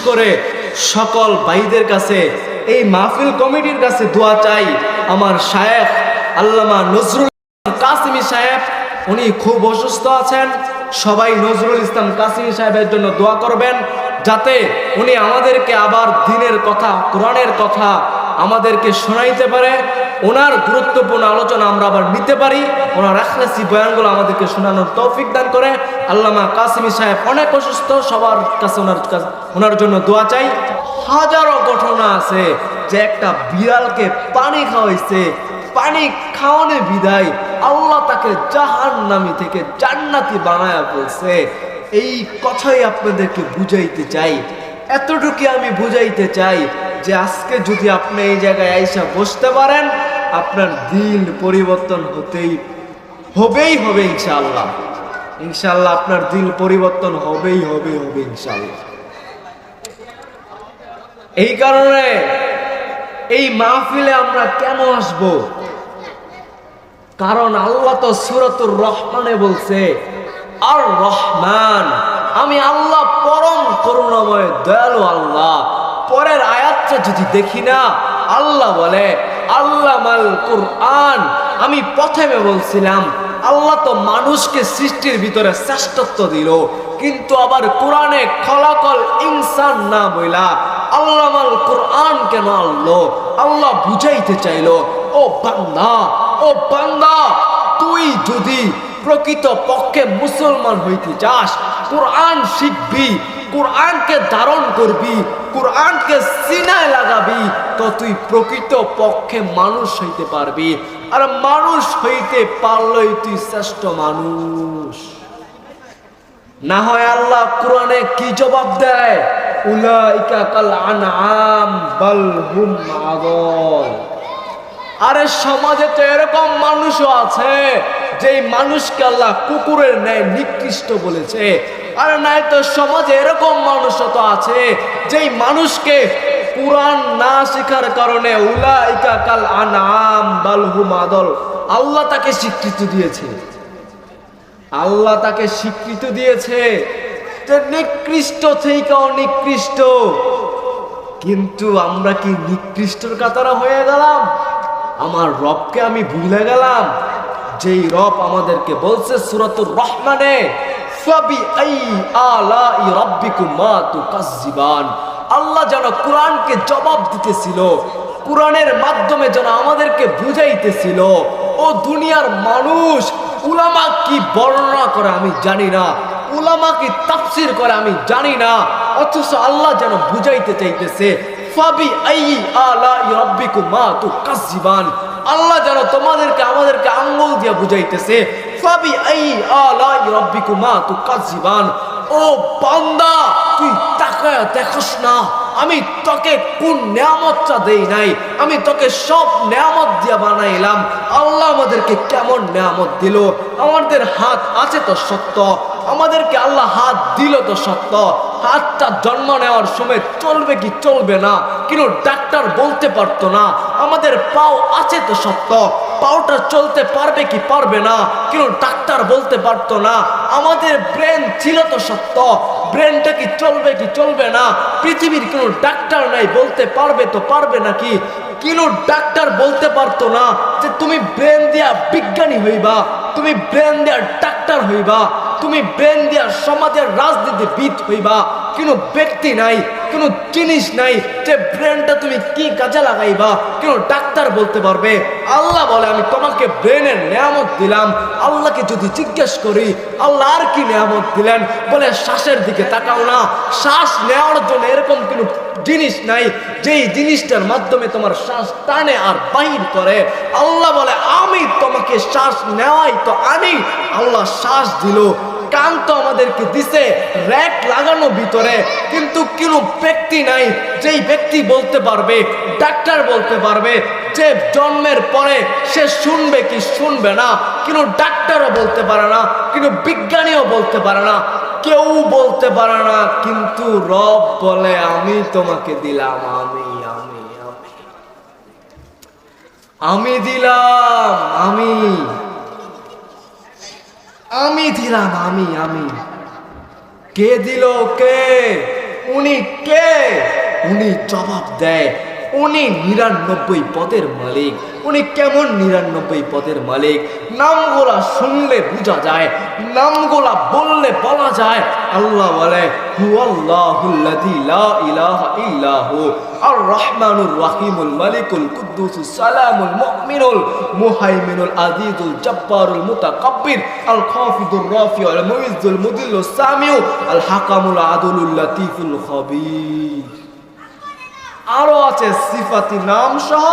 করে সকল ভাইদের কাছে, এই মাহফিল কমিটির কাছে দোয়া চাই। আমার শায়েখ আল্লামা নজরুল কাসিমি সাহেব, উনি খুব অসুস্থ আছেন। সবাই নজরুল ইসলাম কাসিমি সাহেবের জন্য দোয়া করবেন, যাতে উনি আমাদেরকে আবার দ্বীনের কথা, কোরআনের কথা আমাদেরকে শোনাইতে পারে। ওনার গুরুত্বপূর্ণ আলোচনা আমরা আবার নিতে পারি, ওনার ইখলাসি বয়ানগুলো আমাদেরকে শোনানোর তৌফিক দান করে। আল্লামা কাসিমি সাহেব অনেক অসুস্থ, সবার কাছে ওনার জন্য দোয়া চাই। হাজারো ঘটনা আছে যে একটা বিড়ালকে পানি খাওয়াইছে, পানি খাওয়ানো বিদায় আল্লাহ তাকে জাহান্নামী থেকে জান্নাতি বানায়া ফেলছে। এই কথাই আপনাদেরকে বুঝাইতে চাই, এতটুকু আমি বুঝাইতে চাই যে আজকে যদি আপনি এই জায়গায় আইসা বসতে পারেন, আপনার দিন পরিবর্তন হবেই হবে ইনশাআল্লাহ। ইনশাআল্লাহ আপনার দিন পরিবর্তন হবেই হবে ইনশাআল্লাহ। এই কারণে এই মাহফিলে আমরা কেন আসব? কারণ আল্লাহ তো সূরাতুর রহমানে বলছে, আর রহমান, আমি আল্লাহ পরম করুণাময় দয়ালু আল্লাহ। পরের আয়াতটা যদি দেখি না, আল্লাহ বলে আল্লামাল কুরআন। আমি প্রথমে বলছিলাম আল্লাহ তো মানুষকে সৃষ্টির ভিতরে শ্রেষ্ঠত্ব দিল, কিন্তু আবার কোরআনে খলাকল ইনসান না বইলা আল্লামাল কুরআন কেন আনলো? আল্লাহ বুঝাইতে চাইলো, ও বান্দা, তুই যদি প্রকৃত পক্ষে মুসলমান হইতে চাস, কোরআন শিখবি, কোরআনকে ধারণ করবি, কোরআনকে সিনায় লাগাবি, তো তুই প্রকৃত পক্ষে মানুষ হইতে পারবি। আর মানুষ হইতে পারলেই তুই শ্রেষ্ঠ মানুষ। না হয় আল্লাহ কোরআনে কি জবাব দেয়? উলাইকা কাল আনআম বাল হুম আযাল। আরে সমাজে তো এরকম মানুষও আছে যেই মানুষকে আল্লাহ কুকুরের ন্যায় নিকৃষ্ট বলেছে। আর নাই তো সমাজে এরকম মানুষও তো আছে যেই মানুষকে কোরআন না শেখার কারণে উলাইকা কাল আনআম বাল হুম আযাল, আল্লাহ তাকে স্বীকৃতি দিয়েছে। আল্লাহ তাকে স্বীকৃতি দিয়েছে যে নিকৃষ্ট থেকেও নিকৃষ্ট। কিন্তু আমরা কি নিকৃষ্টর কাতারা হয়ে গেলাম? আমার রবকে আমি ভুলে গেলাম, যেই রব আমাদেরকে বলছে সূরাতুর রহমানে, ফাবি আই আলাই রাব্বিকুমা তুকাজ্জিবান। আল্লাহ যেন কোরআনকে জবাব দিতেছিল, কোরআনের মাধ্যমে যেন আমাদেরকে বুঝাইতেছিল, ও দুনিয়ার মানুষ, উলামা কি বর্ণনা করে আমি জানি না, উলামা কি তাফসীর করে আমি জানি না, অথচ আল্লাহ যেন বুঝাইতে চাইতেছে, ফাবি আই আলাই রাব্বিকুমা তুকাজ্জিবান। আল্লাহ যেন তোমাদেরকে আমাদেরকে আঙ্গুল দিয়ে বুঝাইতেছে, ফাবি আই আলাই রাব্বিকুমা তুকাজ্জিবান। ও বান্দা, তুই তাকায়া দেখোস না আমি তোকে কোন নিয়ামতটা দেই নাই? আমি তোকে সব নিয়ামত দিয়ে বানাইলাম। আল্লাহ আমাদেরকে কেমন নিয়ামত দিল। আমাদের হাত আছে তো সত্য, আমাদেরকে আল্লাহ হাত দিল তো সত্য। হাতটা জন্ম নেওয়ার সময় চলবে কি চলবে না কিন্তু ডাক্তার বলতে পারতো না। আমাদের পাও আছে তো সত্য, পাওটা চলতে পারবে কি পারবে না কিন্তু ডাক্তার বলতে পারতো না। আমাদের ব্রেন ছিল তো সত্য, ব্রেনটা কি চলবে কি চলবে না পৃথিবীর কোনো ডাক্তার নাই বলতে পারবে তো পারবে নাকি, কিন্তু ডাক্তার বলতে পারতো না যে তুমি ব্রেন দিয়া বিজ্ঞানী হইবা, তুমি ব্রেন দিয়া ডাক্তার হইবা, তুমি ব্রেন দিয়া সমাজের রাজনীতিবিদ হইবা। কোনো ব্যক্তি নাই, কোনো জিনিস নাই যে ব্রেনটা তুমি কি কাজে লাগাইবা কেন ডাক্তার বলতে পারবে। আল্লাহ বলে আমি তোমাকে ব্রেনের নিয়ামত দিলাম। আল্লাহকে যদি জিজ্ঞেস করি আল্লাহ আর কি নিয়ামত দিলেন, বলে শ্বাসের দিকে তাকাও না। শ্বাস নেওয়ার জন্য এরকম কোনো জিনিস নাই যেই জিনিসটার মাধ্যমে তোমার শ্বাস টানে আর বাহির করে। আল্লাহ বলে আমি তোমাকে শ্বাস নেওয়াই তো আনি। আল্লাহ শ্বাস দিল, কান তো আমাদেরকে দিছে র‍্যাক লাগানো ভিতরে, কিন্তু কোনো ব্যক্তি নাই যেই ব্যক্তি বলতে পারবে, ডাক্তার বলতে পারবে যে জন্মের পরে সে শুনবে কি শুনবে না। কিন্তু ডাক্তারও বলতে পারে না, কিন্তু বিজ্ঞানীও বলতে পারে না, কেউ বলতে পারে না। কিন্তু রব বলে আমি তোমাকে দিলাম, আমি দিলাম, আমি দিলাম। কে দিল? কে? উনি কে? উনি জবাব দেয়, উনি 99 পদের মালিক। উনি কেমন 99 পদের মালিক? নামগুলা শুনলে বোঝা যায়, নামগুলা বললে বলা যায়। আল্লাহ বলে, হুয়াল্লাহুল্লাযী লা ইলাহা ইল্লাহু আর রহমানুর রহিমুল মালিকুল কুদ্দুসুস সালামুল মুমিনুল মুহাইমিনুল আজিজুল জব্বারুল মুতাকাব্বির আল খাফিদুর রাফিউল মুইজ্জুল মুদিল্লুস সামিউ আল হাকামুল আদলুল লাতীফুল খাবীর। আরো আছে সিফাতি নাম সহ।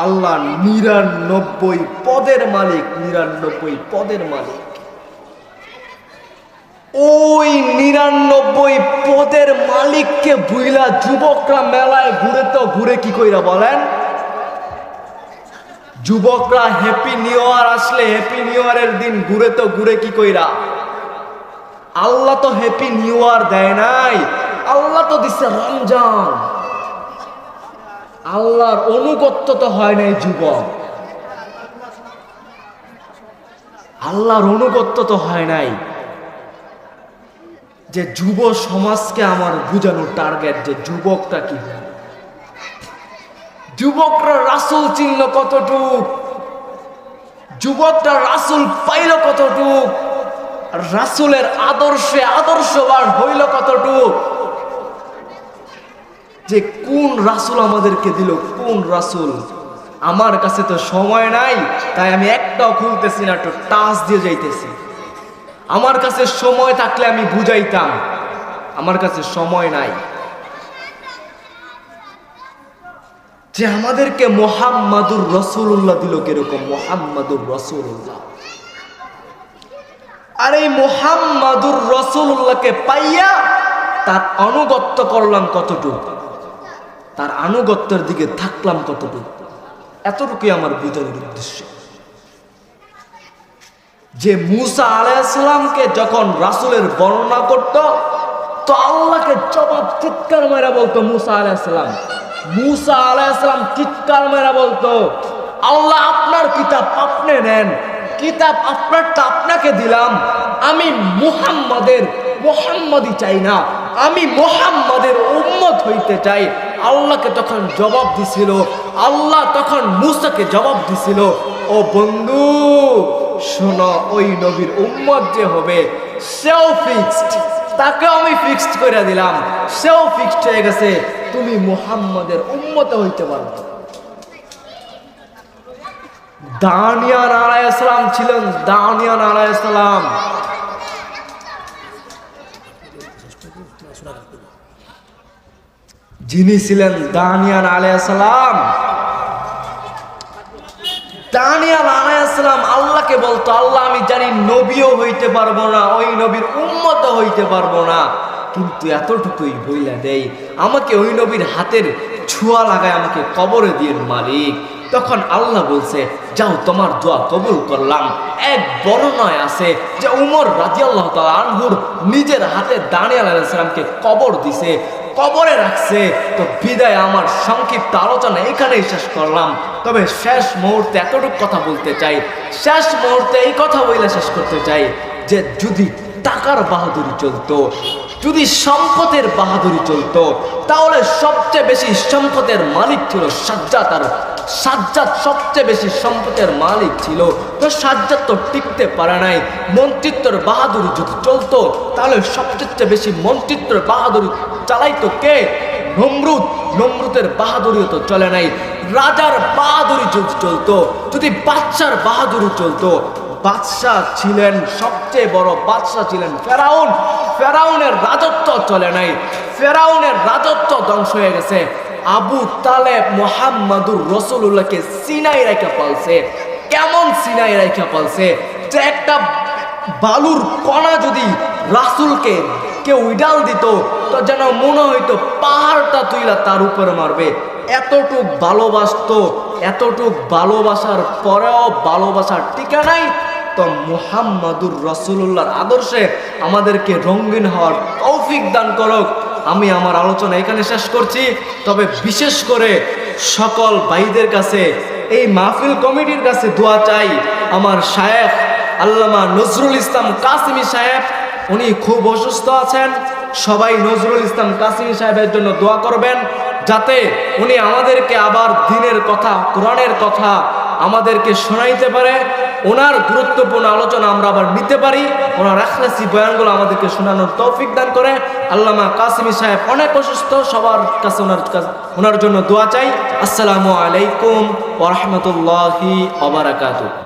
আল্লাহ 99 পদের মালিক, 99 পদের মালিক। ওই 99 পদের মালিককে বুইলা যুবকরা মেলায় ঘুরে কি কইরা বলেন? যুবকরা হ্যাপি নিউ ইয়ার আসলে, হ্যাপি নিউ ইয়ারের দিন ঘুরে কি কইরা? আল্লাহ তো হ্যাপি নিউ ইয়ার দেয় নাই, আল্লাহ তো দিচ্ছে রমজান। আল্লাহর অনুগত্য তো হয় নাই যুবক, আল্লাহর অনুগত্য তো হয় নাই। যে যুব সমাজকে আমার বুঝানোর টার্গেট যে যুবকটা কি, যুবকরা রাসূল চিনল কতটুক, যুবকটা রাসূল পাইল কতটুক, রাসূলের আদর্শে আদর্শবান হইল কতটুক, যে কোন রাসূল আমাদেরকে দিল, কোন রাসূল। আমার কাছে তো সময় নাই, তাই আমি একটাও খুলতেছি না, একটু টাচ দিয়ে যাইতেছি। আমার কাছে সময় থাকলে আমি বুঝাইতাম, আমার কাছে সময় নাই। যে আমাদেরকে মুহাম্মাদুর রাসূলুল্লাহ দিল কিরকম? মুহাম্মাদুর রাসূলুল্লাহ। আর এই মুহাম্মাদুর রাসূলুল্লাহকে পাইয়া তার আনুগত্য করলাম কতটুকু, তার আনুগত্যের দিকে থাকলাম কতটুকু, এতটুকুই আমার বুঝানোর উদ্দেশ্য। যে মূসা আলাইহিস সালামকে যখন রাসূলের বর্ণনা করত, তো আল্লাহকে জবাব চিৎকার মেরা বলতো মূসা আলাইহিস সালাম। মূসা আলাইহিস সালাম চিৎকার মেরা বলতো, আল্লাহ আপনার কিতাব আপনি নেন, কিতাব আপনারটা আপনাকে দিলাম, আমি মুহাম্মাদি চাই না, আমি মুহাম্মাদের উম্মত হইতে চাই। আল্লাহকে তখন জবাব দিছিল, আল্লাহ তখন মূসাকে জবাব দিছিল, ও বন্ধু শোনো, ওই নবীর উম্মত যে হবে সেও ফিক্সড, তাকে আমি ফিক্সড করে দিলাম, সেও ফিক্সড হয়ে গেছে, তুমি মুহাম্মাদের উম্মত হইতে পারো। দানিয়ান আলাইহিস সালাম ছিলেন, দানিয়ান আলাইহিস সালাম। যিনি ছিলেন দানিয়ান আলাইহিস সালাম, দানিয়াল আলাইহিস সালাম আল্লাহকে বলতো, আল্লাহ আমি জানি নবীও হইতে পারবো না, ওই নবীর উম্মতও হইতে পারবো না, কিন্তু এতটুকুই বইলা দেই, আমাকে ওই নবীর হাতের ছোঁয়া লাগায় আমাকে কবরে দিয়েন মালিক। তখন আল্লাহ বলছে, যাও তোমার দোয়া কবুল করলাম। এক বর্ণনায় আছে যে উমর রাদিয়াল্লাহু তাআলা আনহুর নিজের হাতে দানিয়াল আলাইহিস সালামকে কবর দিছে, কবরে রাখছে। তো বিদায় আমার সংক্ষিপ্ত আলোচনা এখানেই শেষ করলাম। তবে শেষ মুহূর্তে এতটুকু কথা বলতে চাই, শেষ মুহূর্তে এই কথা বলে শেষ করতে চাই যে যদি টাকার বাহাদুরি চলতো, যদি সম্পদের বাহাদুরি চলতো, তাহলে সবচেয়ে বেশি সম্পদের মালিক ছিল সাজ্জাদ। আর সাজ্জাদ সবচেয়ে বেশি সম্পদের মালিক ছিল, তো সাজ্জাদ তো টিকতে পারে নাই। মন্ত্রিত্বের বাহাদুরি যদি চলতো, তাহলে সবচেয়ে বেশি মন্ত্রিত্বের বাহাদুরি চালাইতো কে? নমরুদ। নমরুদের বাহাদুরিও তো চলে নাই। রাজার বাহাদুরি যদি চলতো, যদি বাদশার বাহাদুরি চলতো, বাদশাহ ছিলেন, সবচেয়ে বড় বাদশাহ ছিলেন ফেরাউন। ফেরাউনের রাজত্ব চলে নাই, ফেরাউনের রাজত্ব ধ্বংস হয়ে গেছে। আবু তালেব মুহাম্মাদুর রাসূলুল্লাহকে সিনাই রাইখা পালছে। কেমন সিনাই রাইখা পালছে? যে একটা বালুর কণা যদি রাসূলকে কেউ উইডাল দিত, তো যেন মনে হইতো পাহাড়টা তুইলা তার উপরে মারবে। এতটুক ভালোবাসতো, এতটুক ভালোবাসার পরেও ভালোবাসার টিকা নাই। তো মুহাম্মাদুর রাসূলুল্লাহর আদর্শে আমাদেরকে রঙিন হওয়ার তৌফিক দান করুক। আমি আমার আলোচনা এখানে শেষ করছি। তবে বিশেষ করে সকল ভাইদের কাছে, এই মাহফিল কমিটির কাছে দোয়া চাই। আমার শায়েখ আল্লামা নজরুল ইসলাম কাসিমি সাহেব, উনি খুব অসুস্থ আছেন, সবাই নজরুল ইসলাম কাসিমি সাহেবের জন্য দোয়া করবেন, যাতে উনি আমাদেরকে আবার দ্বীনের কথা, কোরআনের কথা আমাদেরকে শোনাইতে পারে, ওনার গুরুত্বপূর্ণ আলোচনা আমরা আবার নিতে পারি, ওনার ইখলাসি বয়ানগুলো আমাদেরকে শোনানোর তৌফিক দান করে। আল্লামা কাসিমি সাহেব অনেক অসুস্থ, সবার কাছে ওনার জন্য দোয়া চাই। আসসালামু আলাইকুম ওয়া রাহমাতুল্লাহি ওয়া বারাকাতুহু।